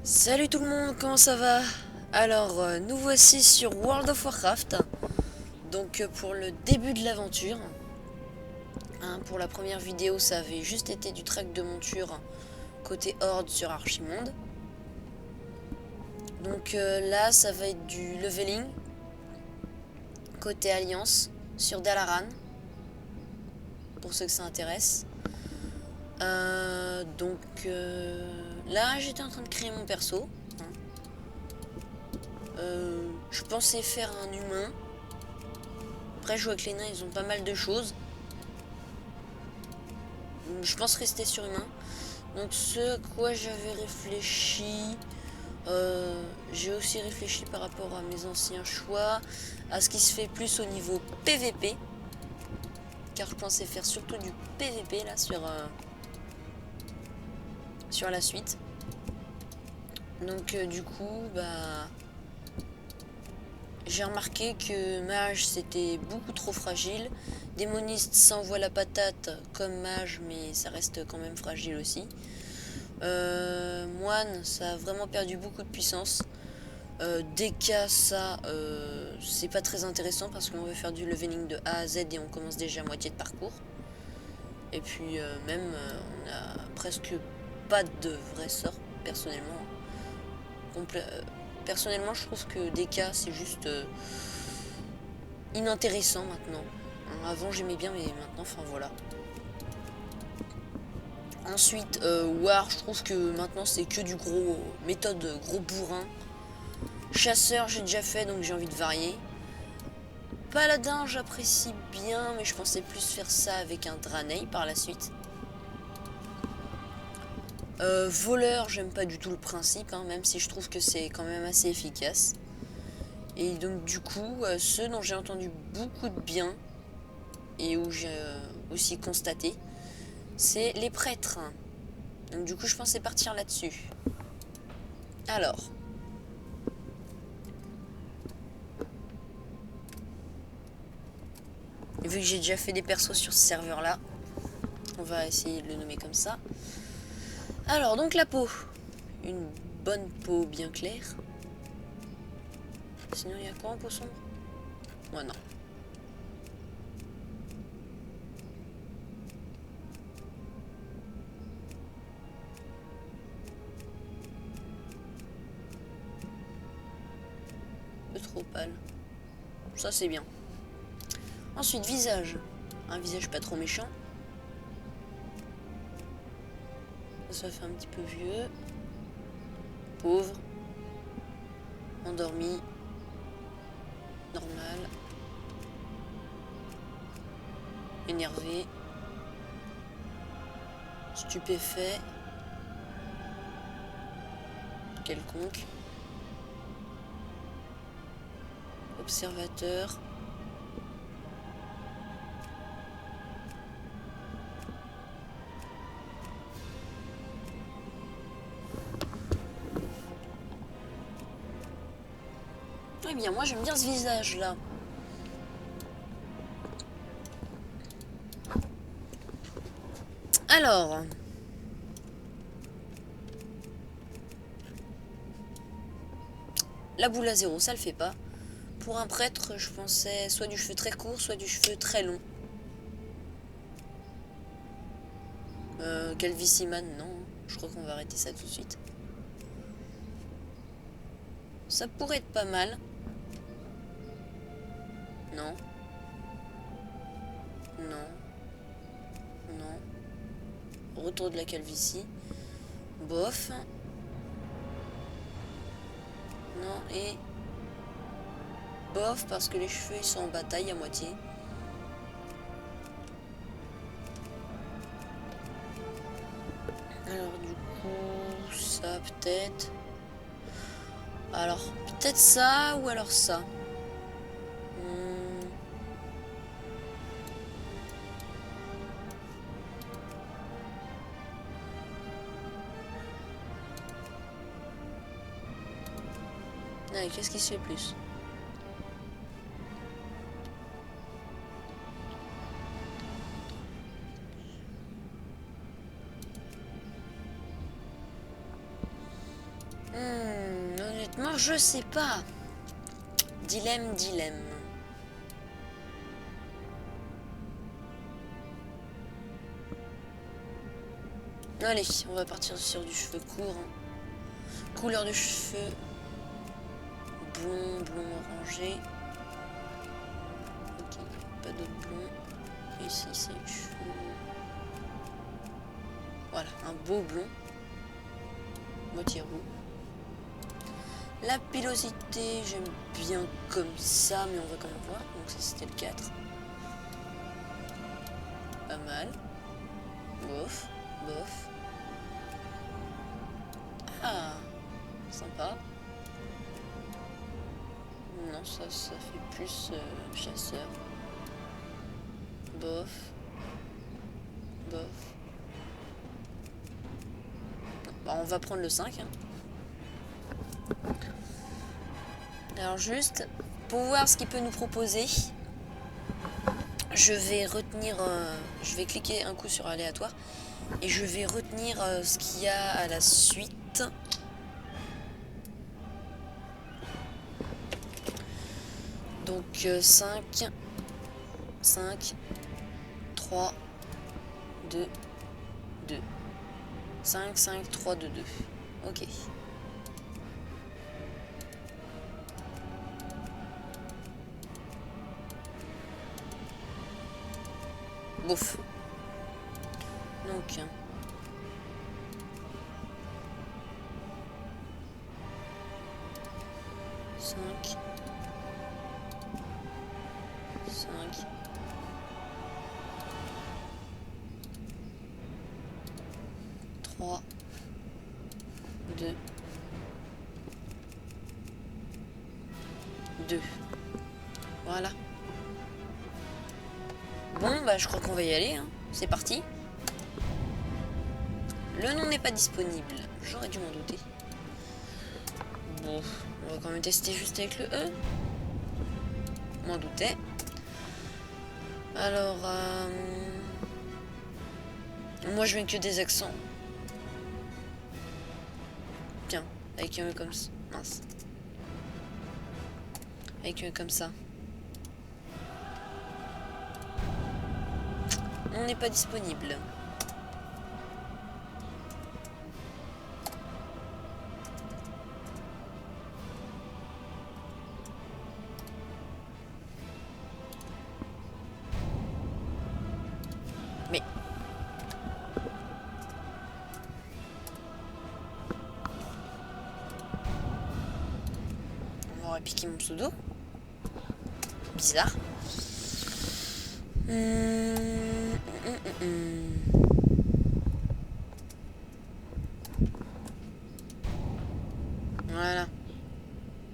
Salut tout le monde, comment ça va? Alors, nous voici sur World of Warcraft. Donc, pour le début de l'aventure. Pour la première vidéo, ça avait juste été du track de monture côté Horde sur Archimonde. Donc là, ça va être du leveling côté Alliance sur Dalaran. Pour ceux que ça intéresse. Là, j'étais en train de créer mon perso. Je pensais faire un humain. Après, je vois que les nains, ils ont pas mal de choses. Je pense rester sur humain. Donc, ce à quoi j'avais réfléchi... j'ai aussi réfléchi par rapport à mes anciens choix, à ce qui se fait plus au niveau PVP. Car je pensais faire surtout du PVP là sur la suite. Donc, du coup, j'ai remarqué que mage c'était beaucoup trop fragile. Démoniste s'envoie la patate comme mage, mais ça reste quand même fragile aussi. Moine, ça a vraiment perdu beaucoup de puissance. DK, ça, c'est pas très intéressant parce qu'on veut faire du leveling de A à Z et on commence déjà à moitié de parcours. Et puis on a presque pas de vrai sort, personnellement. Personnellement, je trouve que DK, c'est juste inintéressant maintenant. Avant, j'aimais bien, mais maintenant, enfin voilà. Ensuite, War, je trouve que maintenant, c'est que du gros... méthode gros bourrin. Chasseur, j'ai déjà fait, donc j'ai envie de varier. Paladin, j'apprécie bien, mais je pensais plus faire ça avec un Draenei par la suite. Voleur, j'aime pas du tout le principe, même si je trouve que c'est quand même assez efficace. Et donc du coup, ceux dont j'ai entendu beaucoup de bien, et où j'ai aussi constaté, c'est les prêtres. Donc du coup, je pensais partir là-dessus. Alors... vu que j'ai déjà fait des persos sur ce serveur-là, on va essayer de le nommer comme ça. Alors, donc la peau. Une bonne peau bien claire. Sinon, il y a quoi en peau sombre? Ouais, non. Un peu trop pâle. Ça, c'est bien. Ensuite, visage. Un visage pas trop méchant. Ça fait un petit peu vieux. Pauvre. Endormi. Normal. Énervé. Stupéfait. Quelconque. Observateur. Eh bien, moi j'aime bien ce visage-là. Alors... la boule à zéro, ça le fait pas. Pour un prêtre, je pensais soit du cheveu très court, soit du cheveu très long. Calvissiman, non. Je crois qu'on va arrêter ça tout de suite. Ça pourrait être pas mal. Non. Non. Non. Retour de la calvitie. Bof. Non, et... bof, parce que les cheveux, ils sont en bataille à moitié. Alors, du coup, ça, peut-être... alors, peut-être ça, ou alors ça. Allez, qu'est-ce qui se fait plus? Honnêtement, je sais pas. Dilemme, dilemme. Allez, on va partir sur du cheveu court. Hein. Couleur de cheveux. Blond, blond orangé. Ok, pas d'autre blond. Ici, c'est les cheveux. Voilà, un beau blond. Moitié roux. La pilosité, j'aime bien comme ça, mais on va quand même voir. Donc ça, c'était le 4. Pas mal. Bof, bof. Ah, sympa. Non, ça fait plus chasseur. Bof. Bof. Bon, on va prendre le 5. Hein. Alors juste, pour voir ce qu'il peut nous proposer, je vais retenir, je vais cliquer un coup sur aléatoire et je vais retenir ce qu'il y a à la suite. Donc 5, 5, 3, 2, 2. 5, 5, 3, 2, 2. Ok. Bouf. Donc. 5. 5. 3. 2. 2. Voilà. Bon, bah je crois qu'on va y aller. Hein. C'est parti. Le nom n'est pas disponible. J'aurais dû m'en douter. Bon, on va quand même tester juste avec le E. M'en doutais. Alors, moi je mets que des accents. Tiens, avec un E comme ça. Mince. Avec un E comme ça. On n'est pas disponible. Mais on m'aurait piqué mon pseudo. Bizarre. Voilà.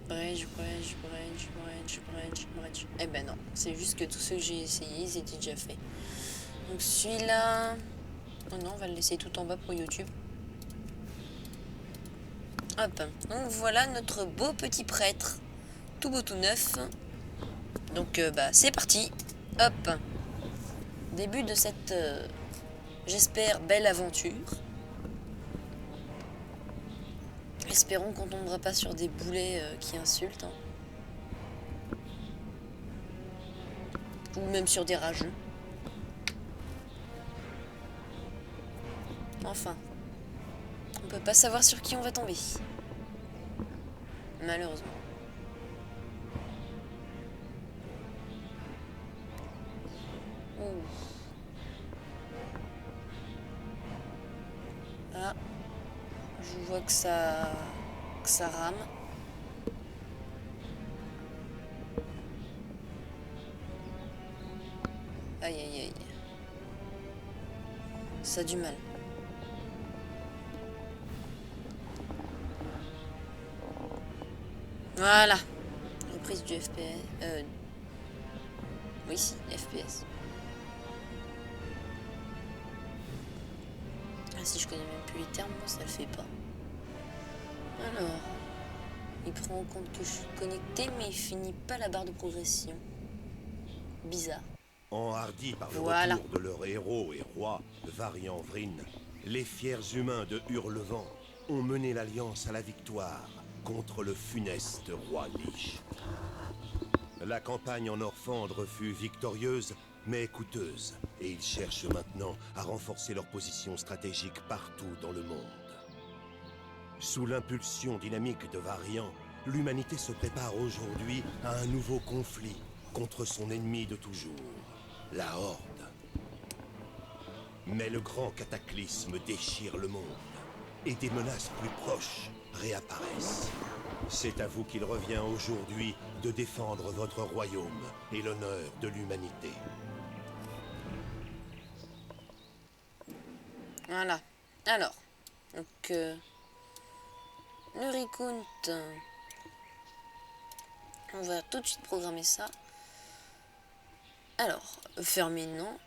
Bridge. Eh ben non, c'est juste que tous ceux que j'ai essayé, ils étaient déjà faits. Donc celui-là... Oh non, on va le laisser tout en bas pour YouTube. Hop. Donc voilà notre beau petit prêtre. Tout beau, tout neuf. Donc bah c'est parti. Hop. Début de cette, j'espère, belle aventure. Espérons qu'on tombera pas sur des boulets qui insultent. Hein. Ou même sur des rageux. Enfin. On peut pas savoir sur qui on va tomber. Malheureusement. Ouh. Ah. Je vois que ça rame. Aïe aïe aïe. Ça a du mal. Voilà. Reprise du FPS. Oui, si, FPS. Ah, si je connais même plus les termes, moi ça le fait pas. Alors. Il prend en compte que je suis connecté, mais il finit pas la barre de progression. Bizarre. Enhardis par le retour de leur héros et roi, Varian Vryn, les fiers humains de Hurlevent ont mené l'Alliance à la victoire contre le funeste roi Lich. La campagne en Orphandre fut victorieuse, mais coûteuse, et ils cherchent maintenant à renforcer leur position stratégique partout dans le monde. Sous l'impulsion dynamique de Varian, l'humanité se prépare aujourd'hui à un nouveau conflit contre son ennemi de toujours, la Horde. Mais le grand cataclysme déchire le monde, et des menaces plus proches réapparaissent. C'est à vous qu'il revient aujourd'hui de défendre votre royaume et l'honneur de l'humanité. Voilà. Alors, donc, le recount, on va tout de suite programmer ça. Alors, fermer, non.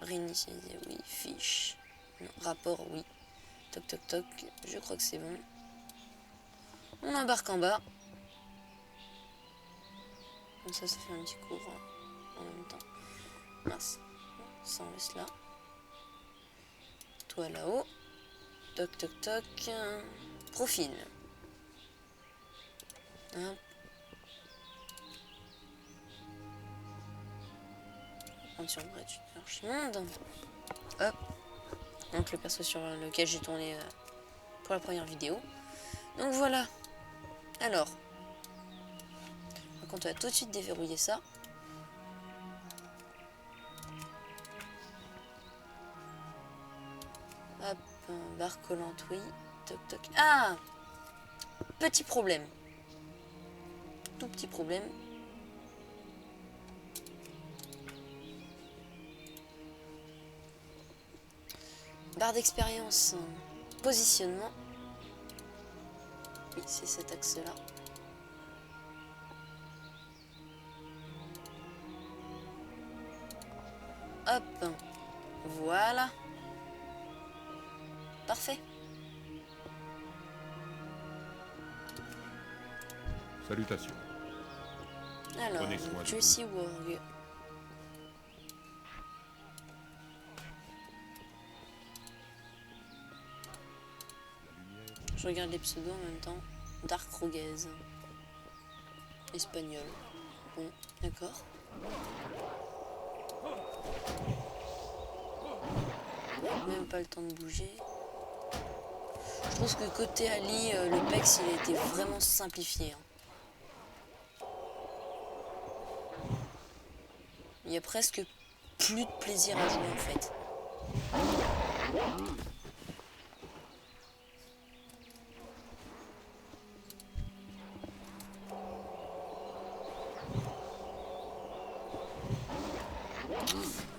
Réinitialiser, oui. Fiche, non. Rapport, oui. Toc, toc, toc. Je crois que c'est bon. On embarque en bas. Comme ça fait un petit courant en même temps. Mince. Ça, on laisse là. Toi là-haut. Toc, toc, toc. Profil. Hop. Sur Bridge Archimonde. Hop. Donc le perso sur lequel j'ai tourné pour la première vidéo. Donc voilà. Alors. Donc on va tout de suite déverrouiller ça. Hop. Barre collante, oui. Toc toc. Ah! Petit problème. Tout petit problème. Barre d'expérience, positionnement. Oui, c'est cet axe-là. Hop, voilà. Parfait. Salutations. Alors, Prenez soin de Tracy Warg. Je regarde les pseudos en même temps. Dark Roguez. Espagnol. Bon, d'accord. Même pas le temps de bouger. Je trouve que côté Ali, le PEX il a été vraiment simplifié. Il y a presque plus de plaisir à jouer en fait.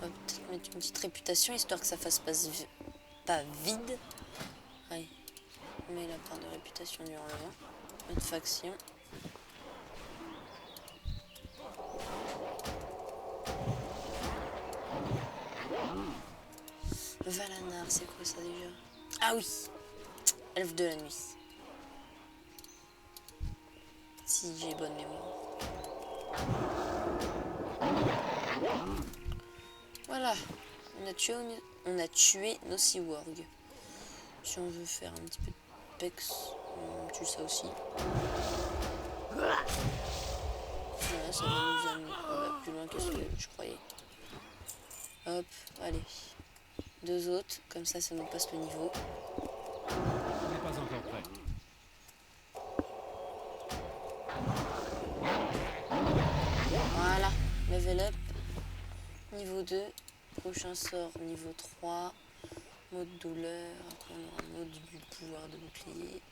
On va peut-être mettre une petite réputation histoire que ça fasse pas vide. Allez, on met la part de réputation du hurlement. Une faction. Valanar, c'est quoi ça déjà? Ah oui, Elfe de la nuit. Si j'ai bonne mémoire. Voilà, on a tué nos Seaworg. Si on veut faire un petit peu de pex, on tue ça aussi. Voilà, ça va nous amener plus loin que ce que je croyais. Hop, allez. Deux autres, comme ça nous passe le niveau. On n'est pas encore prêt. Voilà, level up. Niveau 2, prochain sort niveau 3. Mode douleur, après on aura un mode du pouvoir de bouclier.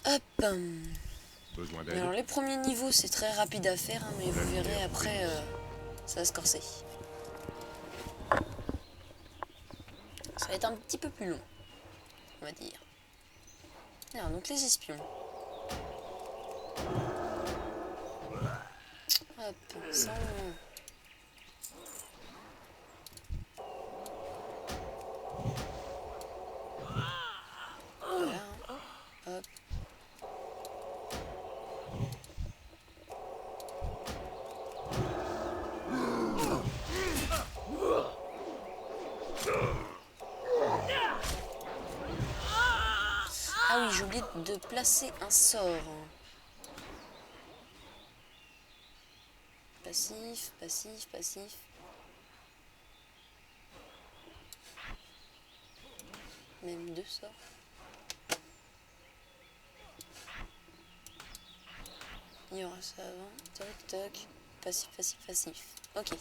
Hop. Besoin d'aide. Alors les premiers niveaux c'est très rapide à faire, hein, mais vous verrez après ça va se corser. Ça va être un petit peu plus long, on va dire. Alors donc les espions. Hop, ça voilà. Hop. j'ai oublié de placer un sort. Passif, passif, passif. Même 2 sorts. Il y aura ça avant. Toc, toc. Passif, passif, passif. Ok.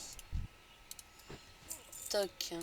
Toc.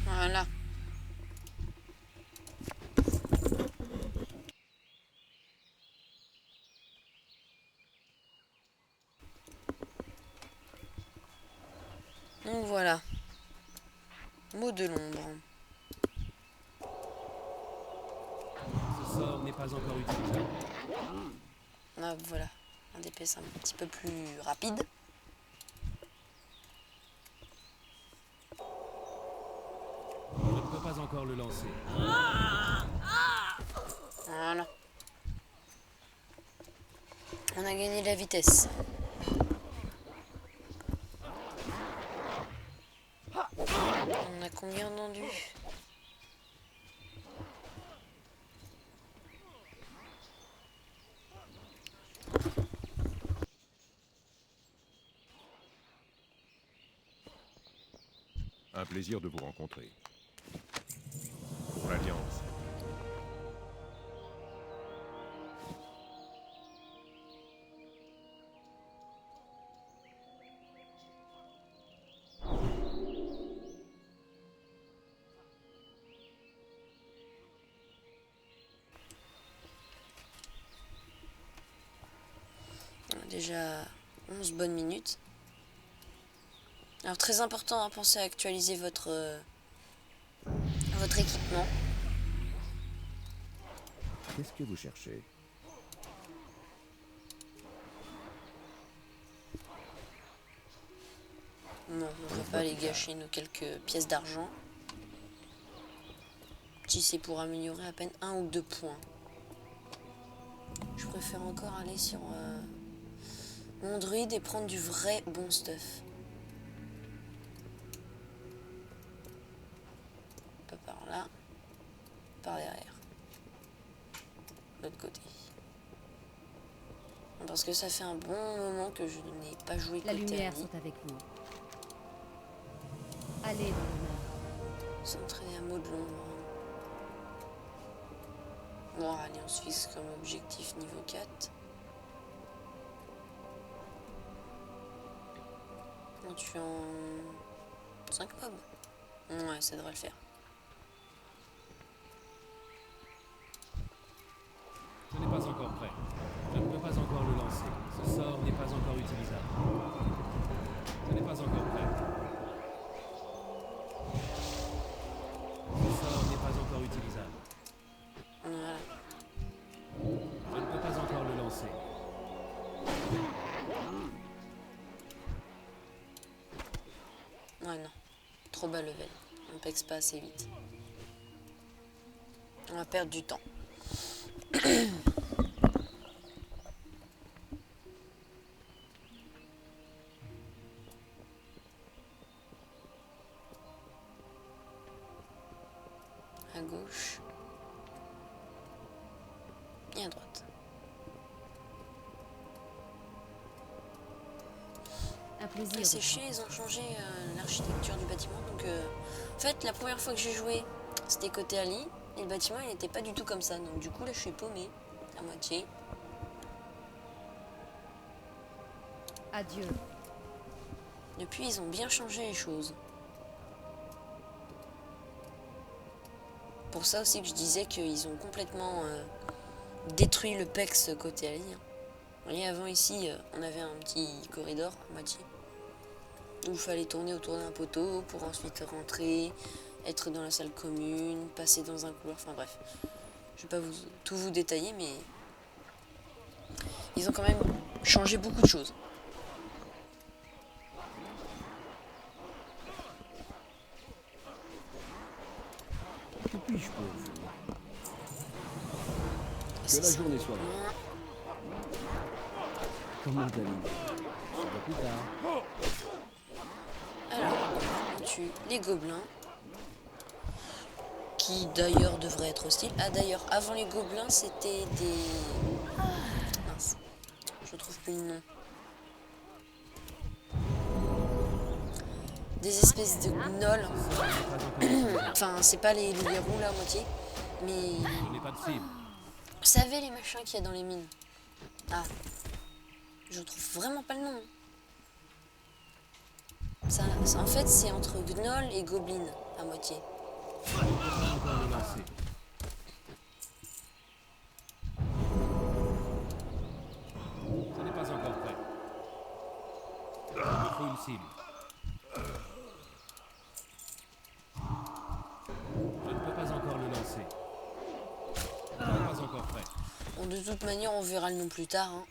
Voilà. Donc voilà. Mot de l'ombre. Ce sort n'est pas encore utilisable. Ah, voilà. Un DPS un petit peu plus rapide. Je ne peux pas encore le lancer. Voilà. On a gagné la vitesse. On a combien d'endus? Un plaisir de vous rencontrer. Pour l'Alliance. On a déjà 11 bonnes minutes. Alors très important, à penser à actualiser votre équipement. Qu'est-ce que vous cherchez? Non, on va pas aller gâcher nos quelques pièces d'argent. Si c'est pour améliorer à peine 1 ou 2 points. Je préfère encore aller sur mon druide et prendre du vrai bon stuff. Pas par là, par derrière. De l'autre côté. Parce que ça fait un bon moment que je n'ai pas joué La côté lumière Ali. sont avec vous. Allez dans le nord. S'entraîner à mot de l'ombre. Bon, allez, on se fixe comme objectif niveau 4. On tue en 5 mobs. Ouais, ça devrait le faire. Ce n'est pas encore prêt. Je ne peux pas encore le lancer. Ce sort n'est pas encore utilisable. Ce n'est pas encore prêt. Ce sort n'est pas encore utilisable. Voilà. Je ne peux pas encore le lancer. Ouais, non. Trop bas level. On pexe pas assez vite. On va perdre du temps. À gauche. Et à droite. Un plaisir. Et de c'est vous chiant, ils rencontrer. ont changé l'architecture du bâtiment. Donc, en fait, la première fois que j'ai joué, c'était côté Ali. Et le bâtiment, il n'était pas du tout comme ça. Donc, du coup, là, je suis paumée. À moitié. Adieu. Depuis, ils ont bien changé les choses. Pour ça aussi que je disais qu'ils ont complètement détruit le PEX côté Ali. Hein. Vous voyez, avant ici, on avait un petit corridor à moitié. Où il fallait tourner autour d'un poteau pour ensuite rentrer, être dans la salle commune, passer dans un couloir, enfin bref. Je vais pas tout vous détailler, mais ils ont quand même changé beaucoup de choses. Que puis-je pour vous? Que la journée soit bonne. Comment allez-vous? On se voit plus tard. Alors, on tue les gobelins. Qui d'ailleurs devraient être hostiles. Ah d'ailleurs, avant les gobelins, c'était des... Mince, je trouve plus le nom. Des espèces de gnolls. Enfin, c'est pas les loups là à moitié. Mais... Je n'ai pas de cible. Vous savez les machins qu'il y a dans les mines? Ah. Je trouve vraiment pas le nom. Ça, en fait, c'est entre gnolls et gobelins à moitié. Je ne peux pas encore le lancer. Ce n'est pas encore prêt. Il me faut une cible. Je ne peux pas encore le lancer. Ce n'est pas encore prêt. Bon, de toute manière, on verra le nom plus tard. Hein.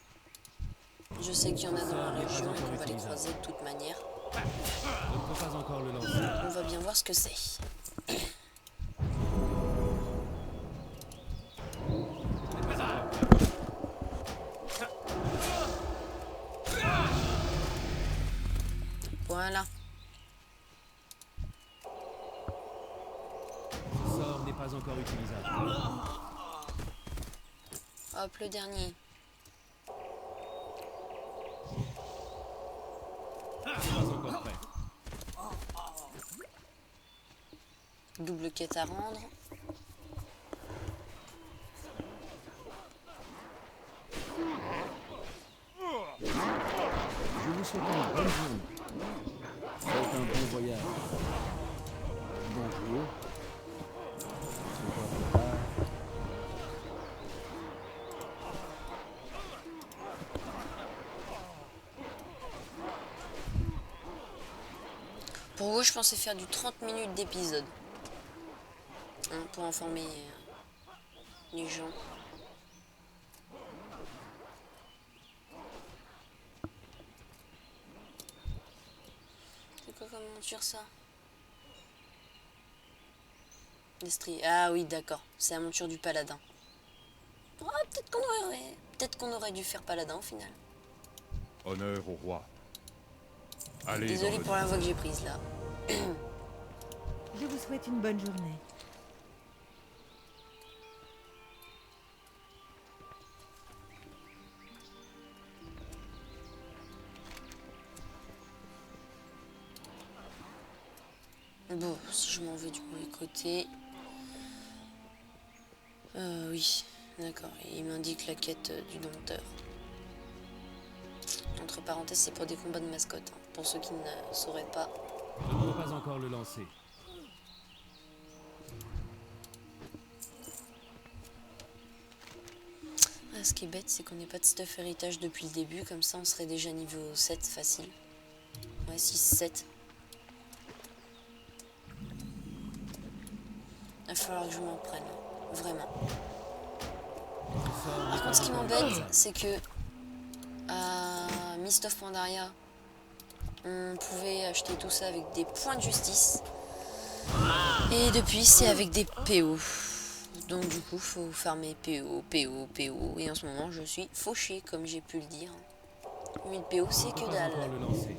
Je sais qu'il y en a dans la région et qu'on va les croiser de toute manière. Je ne peux pas encore le lancer. On va bien voir ce que c'est. Voilà. Ce sort n'est pas encore utilisable. Hop, le dernier. Ce n'est pas encore prêt. Double quête à rendre. Je vous souhaite une bonne journée. Faites un bon voyage. Bonjour. On se voit plus tard. Pour vous, je pensais faire du 30 minutes d'épisode. Hein, pour informer les gens. C'est quoi comme monture ça? Destrier. Ah oui, d'accord. C'est la monture du paladin. Oh, peut-être qu'on aurait dû faire paladin au final. Honneur au roi. Allez Désolé dans pour la voix que j'ai prise là. Je vous souhaite une bonne journée. Bon, si je m'en vais du mauvais côté. Oui, d'accord. Il m'indique la quête du dompteur. Entre parenthèses, c'est pour des combats de mascottes. Hein, pour ceux qui ne sauraient pas. Je ne peux pas encore le lancer. Ah, ce qui est bête, c'est qu'on n'ait pas de stuff héritage depuis le début. Comme ça, on serait déjà niveau 7 facile. Ouais, 6-7. Il va falloir que je m'en prenne. Vraiment. Par contre, ce qui m'embête, c'est que à Mist of Pandaria, on pouvait acheter tout ça avec des points de justice. Et depuis, c'est avec des PO. Donc du coup, faut farmer PO, PO, PO. Et en ce moment, je suis fauché, comme j'ai pu le dire. 1000 PO, c'est que dalle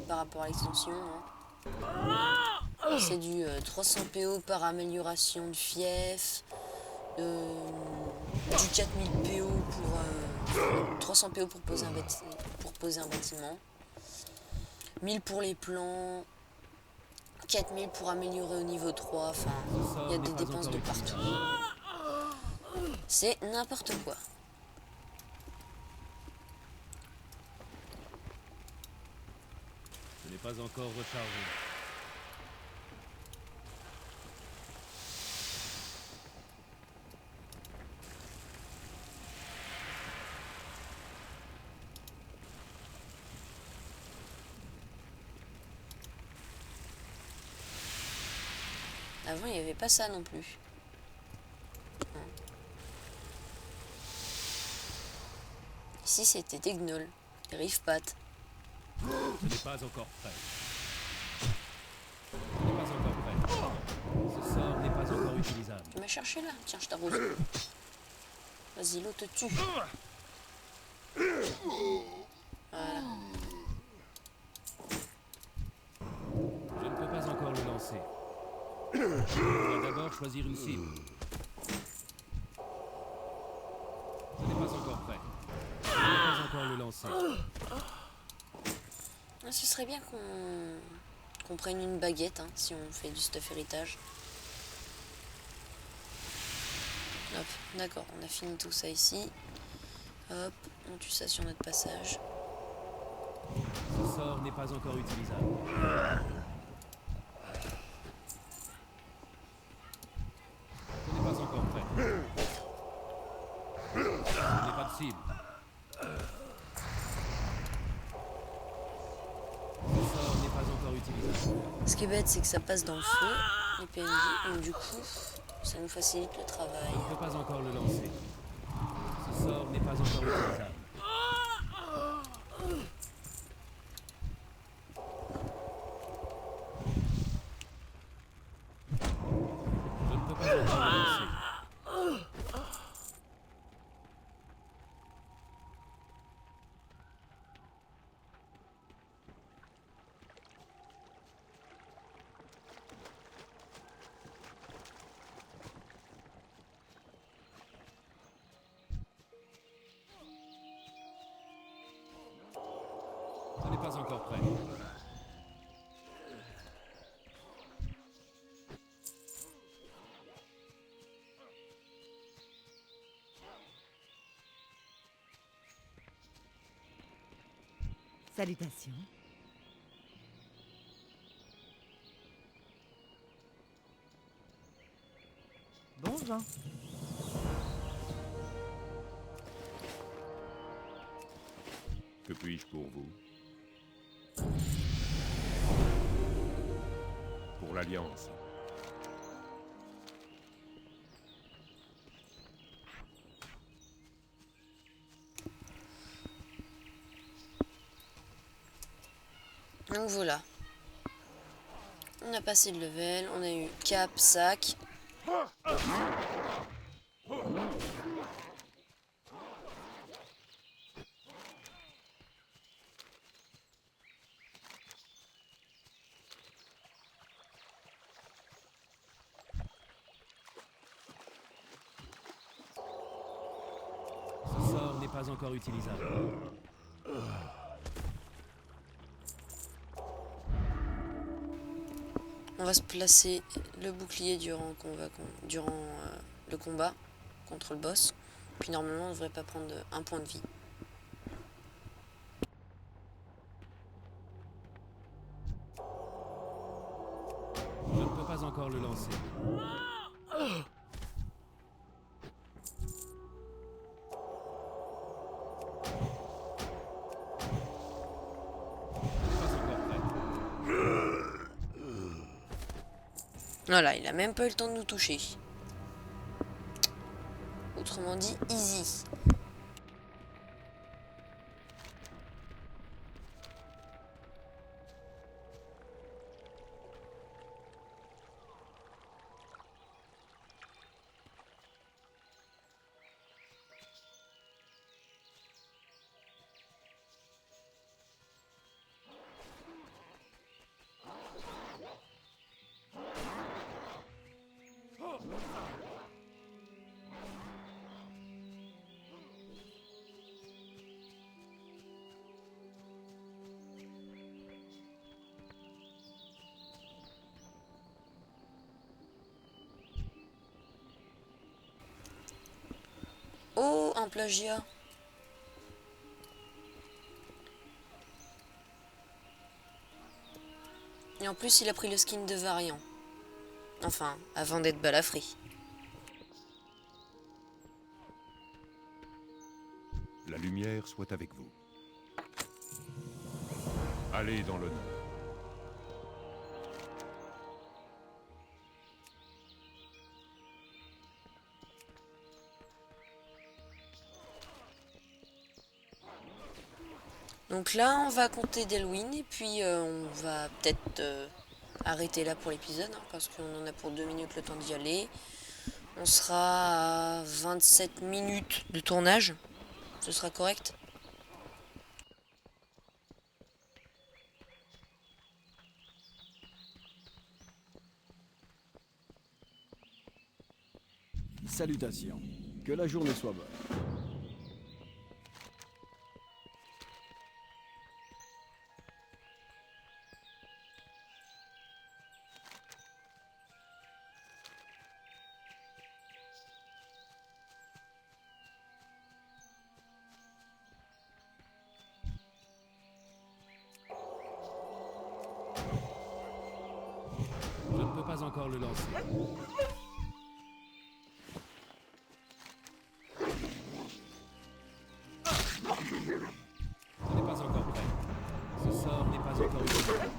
par rapport à l'extension. Hein. C'est du 300 PO par amélioration de fief. Du 4000 PO pour 300 PO pour poser un bâtiment. 1000 pour les plans. 4000 pour améliorer au niveau 3. Enfin, il y a des dépenses de partout. C'est n'importe quoi. Ce n'est pas encore rechargé. Avant, il n'y avait pas ça non plus. Non. Ici, c'était des gnolls. Des rive-pattes. Ce n'est pas encore prêt. Ce n'est pas encore prêt. Ce sort n'est pas encore utilisable. Tu m'as cherché là? Tiens, je t'arrose. Vas-y, l'eau te tue. Voilà. Je ne peux pas encore le lancer. Je dois d'abord choisir une cible. Ce n'est pas encore prêt. Je ne peux pas encore le lancer. Ah, ce serait bien qu'on prenne une baguette hein, si on fait du stuff héritage. Hop, d'accord, on a fini tout ça ici. Hop, on tue ça sur notre passage. Ce sort n'est pas encore utilisable. Ce n'est pas encore prêt. Je n'ai pas de cible. Ce sort n'est pas encore utilisable. Ce qui est bête, c'est que ça passe dans le feu, les PNJ, donc du coup, ça nous facilite le travail. Je ne peux pas encore le lancer. Ce sort n'est pas encore utilisable. Je ne peux pas encore le lancer. Ce n'est pas encore prêt. Salutations. Bon vent. Que puis-je pour vous? Pour l'Alliance. Donc voilà. On a passé le level, on a eu cap, sac. Ce sort n'est pas encore utilisable. On va se placer le bouclier durant le combat contre le boss. Puis normalement, on ne devrait pas prendre un point de vie. Je ne peux pas encore le lancer. Ce n'est pas encore prêt. Voilà, il a même pas eu le temps de nous toucher. Autrement dit, easy. Oh, un plagiat. Et en plus, il a pris le skin de variant. Enfin, avant d'être balafré. La lumière soit avec vous. Allez dans l'honneur. Donc là, on va compter d'Elwyn et puis on va peut-être arrêter là pour l'épisode, hein, parce qu'on en a pour 2 minutes le temps d'y aller. On sera à 27 minutes de tournage, ce sera correct. Salutations. Que la journée soit bonne. Je ne peux pas encore le lancer. Ce n'est pas encore prêt. Ce sort n'est pas encore utilisable.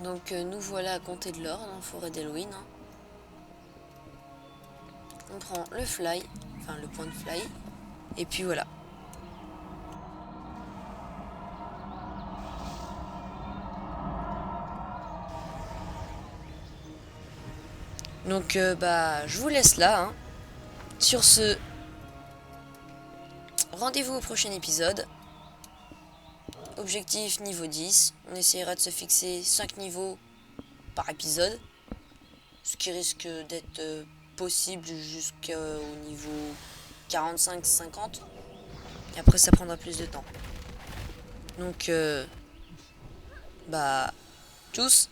Donc nous voilà à compter de l'or dans la forêt d'Elwyn. Hein. On prend le fly, enfin le point de fly, et puis voilà. Donc je vous laisse là. Hein. Sur ce, rendez-vous au prochain épisode. Objectif niveau 10. On essaiera de se fixer 5 niveaux par épisode. Ce qui risque d'être possible jusqu'au niveau 45-50. Et après ça prendra plus de temps. Donc tchuss.